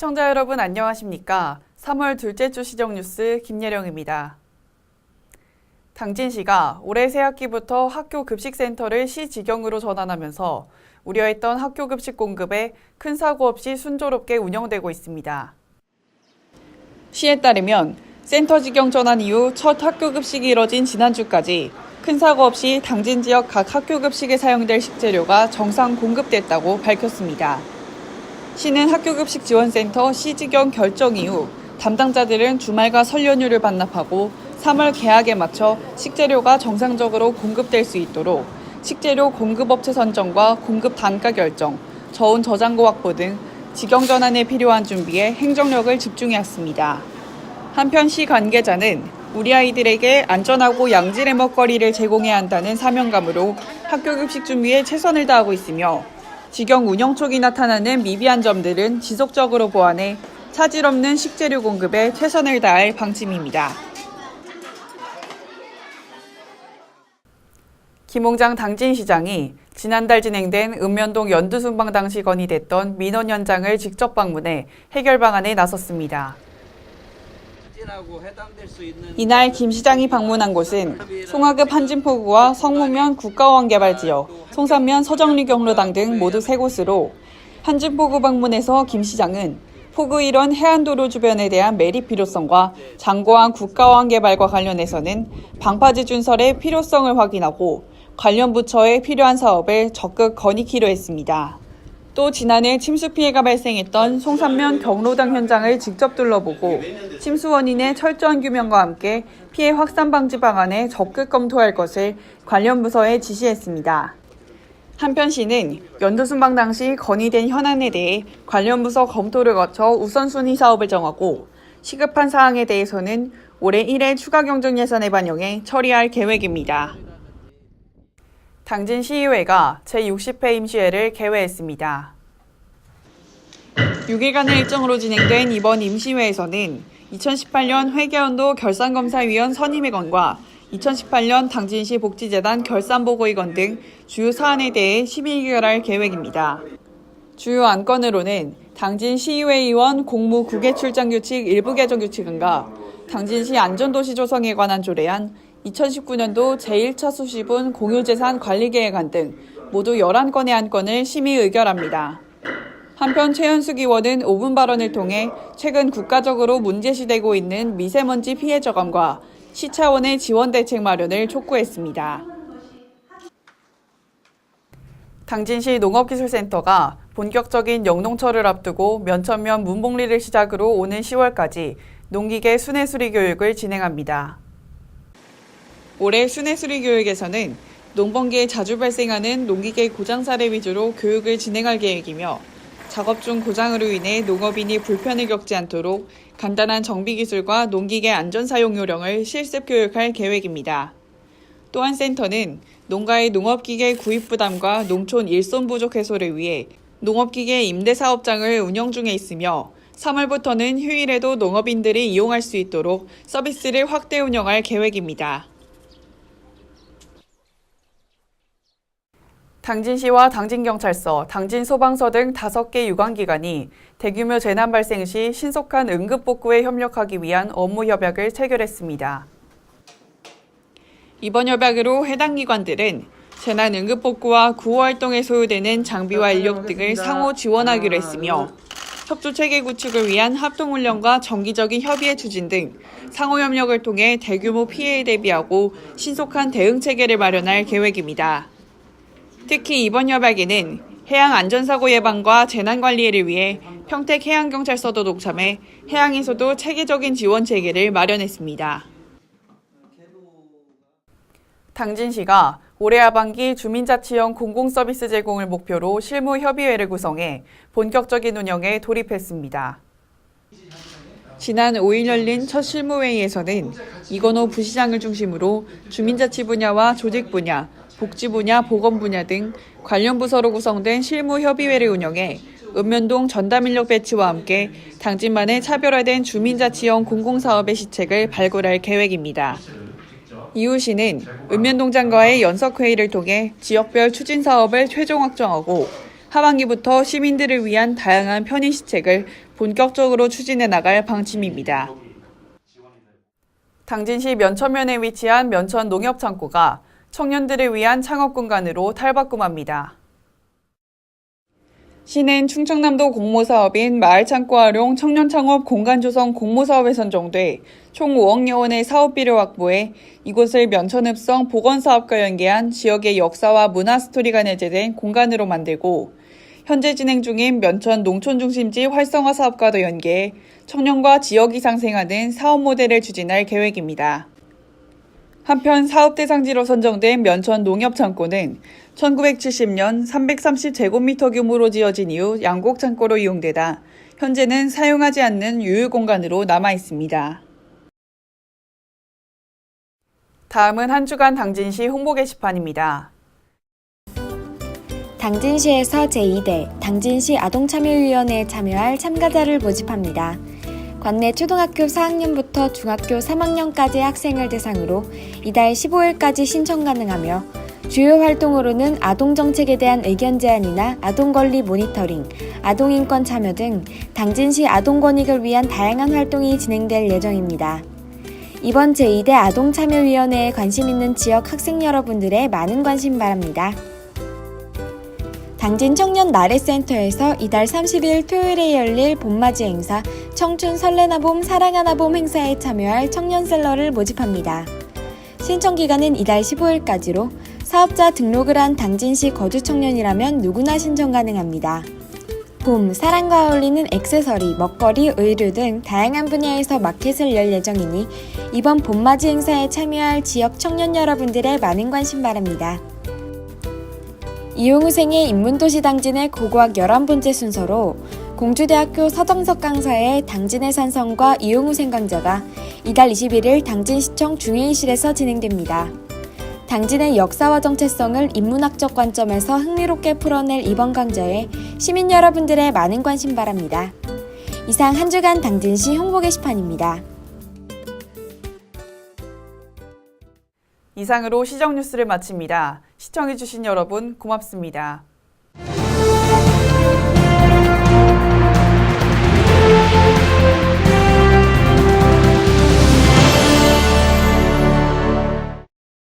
시청자 여러분 안녕하십니까? 3월 둘째 주 시정뉴스 김예령입니다. 당진시가 올해 새학기부터 학교 급식센터를 시직영으로 전환하면서 우려했던 학교 급식 공급에 큰 사고 없이 순조롭게 운영되고 있습니다. 시에 따르면 센터 직영 전환 이후 첫 학교 급식이 이뤄진 지난주까지 큰 사고 없이 당진 지역 각 학교 급식에 사용될 식재료가 정상 공급됐다고 밝혔습니다. 시는 학교급식 지원센터 시직영 결정 이후 담당자들은 주말과 설 연휴를 반납하고 3월 개학에 맞춰 식재료가 정상적으로 공급될 수 있도록 식재료 공급업체 선정과 공급 단가 결정, 저온 저장고 확보 등 직영 전환에 필요한 준비에 행정력을 집중해왔습니다. 한편 시 관계자는 우리 아이들에게 안전하고 양질의 먹거리를 제공해야 한다는 사명감으로 학교급식 준비에 최선을 다하고 있으며 직영 운영 초기 나타나는 미비한 점들은 지속적으로 보완해 차질 없는 식재료 공급에 최선을 다할 방침입니다. 김홍장 당진시장이 지난달 진행된 읍면동 연두순방 당시 건의됐던 민원 현장을 직접 방문해 해결 방안에 나섰습니다. 이날 김 시장이 방문한 곳은 송화급 한진포구와 성무면 국가원개발지역, 송산면 서정리 경로당 등 모두 3곳으로 한진포구 방문에서 김 시장은 포구 일원 해안도로 주변에 대한 매립 필요성과 장고항 국가원 개발과 관련해서는 방파제 준설의 필요성을 확인하고 관련 부처에 필요한 사업을 적극 건의키로 했습니다. 또 지난해 침수 피해가 발생했던 송산면 경로당 현장을 직접 둘러보고 침수 원인의 철저한 규명과 함께 피해 확산 방지 방안에 적극 검토할 것을 관련 부서에 지시했습니다. 한편 시는 연두순방 당시 건의된 현안에 대해 관련 부서 검토를 거쳐 우선순위 사업을 정하고 시급한 사항에 대해서는 올해 1회 추가 경정 예산에 반영해 처리할 계획입니다. 당진시의회가 제60회 임시회를 개회했습니다. 6일간의 일정으로 진행된 이번 임시회에서는 2018년 회계연도 결산검사위원 선임의건과 2018년 당진시 복지재단 결산보고의건 등 주요 사안에 대해 심의 의결할 계획입니다. 주요 안건으로는 당진시의회의원 공무 국외 출장 규칙 일부 개정 규칙안과 당진시 안전도시 조성에 관한 조례안, 2019년도 제1차 수시분 공유재산 관리계획안 등 모두 11건의 안건을 심의 의결합니다. 한편 최현숙 의원은 5분 발언을 통해 최근 국가적으로 문제시되고 있는 미세먼지 피해 저감과 시 차원의 지원 대책 마련을 촉구했습니다. 당진시 농업기술센터가 본격적인 영농철을 앞두고 면천면 문복리를 시작으로 오는 10월까지 농기계 순회수리 교육을 진행합니다. 올해 순회수리 교육에서는 농번기에 자주 발생하는 농기계 고장 사례 위주로 교육을 진행할 계획이며 작업 중 고장으로 인해 농업인이 불편을 겪지 않도록 간단한 정비 기술과 농기계 안전 사용 요령을 실습 교육할 계획입니다. 또한 센터는 농가의 농업기계 구입 부담과 농촌 일손 부족 해소를 위해 농업기계 임대 사업장을 운영 중에 있으며 3월부터는 휴일에도 농업인들이 이용할 수 있도록 서비스를 확대 운영할 계획입니다. 당진시와 당진경찰서, 당진소방서 등 5개 유관기관이 대규모 재난 발생 시 신속한 응급복구에 협력하기 위한 업무 협약을 체결했습니다. 이번 협약으로 해당 기관들은 재난 응급복구와 구호활동에 소요되는 장비와 인력 등을 상호 지원하기로 했으며 협조체계 구축을 위한 합동훈련과 정기적인 협의회 추진 등 상호협력을 통해 대규모 피해에 대비하고 신속한 대응체계를 마련할 계획입니다. 특히 이번 협약에는 해양 안전사고 예방과 재난관리를 위해 평택해양경찰서도 동참해 해양에서도 체계적인 지원 체계를 마련했습니다. 당진시가 올해 하반기 주민자치형 공공서비스 제공을 목표로 실무협의회를 구성해 본격적인 운영에 돌입했습니다. 지난 5일 열린 첫 실무회의에서는 이건호 부시장을 중심으로 주민자치 분야와 조직 분야, 복지 분야, 보건 분야 등 관련 부서로 구성된 실무협의회를 운영해 읍면동 전담인력 배치와 함께 당진만의 차별화된 주민자치형 공공사업의 시책을 발굴할 계획입니다. 이후 시는 읍면동장과의 연석회의를 통해 지역별 추진사업을 최종 확정하고 하반기부터 시민들을 위한 다양한 편의시책을 본격적으로 추진해 나갈 방침입니다. 당진시 면천면에 위치한 면천 농협창고가 청년들을 위한 창업 공간으로 탈바꿈합니다. 시는 충청남도 공모사업인 마을창고 활용 청년창업 공간조성 공모사업에 선정돼 총 5억여 원의 사업비를 확보해 이곳을 면천읍성 보건사업과 연계한 지역의 역사와 문화 스토리가 내재된 공간으로 만들고 현재 진행 중인 면천 농촌중심지 활성화 사업과도 연계해 청년과 지역이 상생하는 사업 모델을 추진할 계획입니다. 한편 사업 대상지로 선정된 면천 농협창고는 1970년 330제곱미터 규모로 지어진 이후 양곡 창고로 이용되다 현재는 사용하지 않는 유휴 공간으로 남아 있습니다. 다음은 한 주간 당진시 홍보 게시판입니다. 당진시에서 제2대 당진시 아동참여위원회에 참여할 참가자를 모집합니다. 관내 초등학교 4학년부터 중학교 3학년까지의 학생을 대상으로 이달 15일까지 신청 가능하며 주요 활동으로는 아동정책에 대한 의견 제안이나 아동권리 모니터링, 아동인권 참여 등 당진시 아동권익을 위한 다양한 활동이 진행될 예정입니다. 이번 제2대 아동참여위원회에 관심 있는 지역 학생 여러분들의 많은 관심 바랍니다. 당진 청년 나래센터에서 이달 30일 토요일에 열릴 봄맞이 행사 청춘 설레나봄 사랑하나봄 행사에 참여할 청년셀러를 모집합니다. 신청 기간은 이달 15일까지로 사업자 등록을 한 당진시 거주 청년이라면 누구나 신청 가능합니다. 봄, 사랑과 어울리는 액세서리, 먹거리, 의류 등 다양한 분야에서 마켓을 열 예정이니 이번 봄맞이 행사에 참여할 지역 청년 여러분들의 많은 관심 바랍니다. 이용우생의 인문도시 당진의 고고학 11번째 순서로 공주대학교 서정석 강사의 당진의 산성과 이용우생 강좌가 이달 21일 당진시청 중회의실에서 진행됩니다. 당진의 역사와 정체성을 인문학적 관점에서 흥미롭게 풀어낼 이번 강좌에 시민 여러분들의 많은 관심 바랍니다. 이상 한 주간 당진시 홍보 게시판입니다. 이상으로 시정 뉴스를 마칩니다. 시청해주신 여러분 고맙습니다.